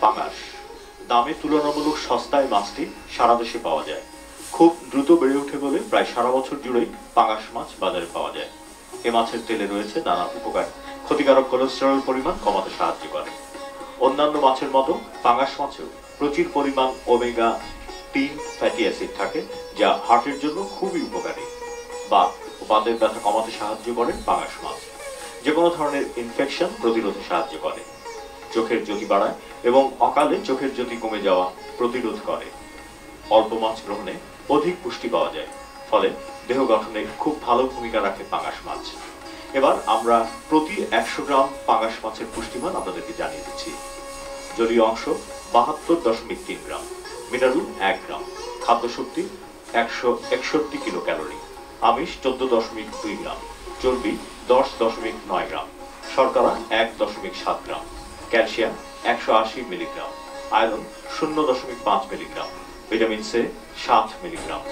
পাঙাশ দামে তুলনামূলক সস্তায় মাছটি সারা দেশে পাওয়া যায়। খুব দ্রুত বেড়ে ওঠে বলে প্রায় সারা বছর জুড়েই পাঙাশ মাছ বাজারে পাওয়া যায়। এ মাছের তেলে রয়েছে নানা উপকার, ক্ষতিকারক কোলেস্টেরল পরিমাণ কমাতে সাহায্য করে। অন্যান্য মাছের মতো পাঙাশ মাছেও প্রচুর পরিমাণ ওমেগা 3 ফ্যাটি অ্যাসিড থাকে, যা হার্টের জন্য খুবই উপকারী। বা বাতের ব্যথা কমাতে সাহায্য করে পাঙাশ মাছ। যে কোনো ধরনের ইনফেকশন প্রতিরোধে সাহায্য করে, চোখের জ্যোতি বাড়ায় এবং অকালে চোখের জ্যোতি কমে যাওয়া প্রতিরোধ করে। অল্প মাছ গ্রহণে অধিক পুষ্টি পাওয়া যায়, ফলে দেহ গঠনে খুব ভালো ভূমিকা রাখে পাঙাশ মাছ। এবার আমরা প্রতি 100 গ্রাম পাঙাশ মাছের পুষ্টিমান আপনাদেরকে জানিয়ে দিচ্ছি। জলীয় অংশ 72.3 গ্রাম, মিনারেল 1 গ্রাম, খাদ্য শক্তি 161 কিলো ক্যালোরি, আমিষ 14.2 গ্রাম, চর্বি 10.9 গ্রাম, শর্করা 1.7 gram, calcium 180 milligram, iron 0.5 milligram, vitamin C 7 milligram.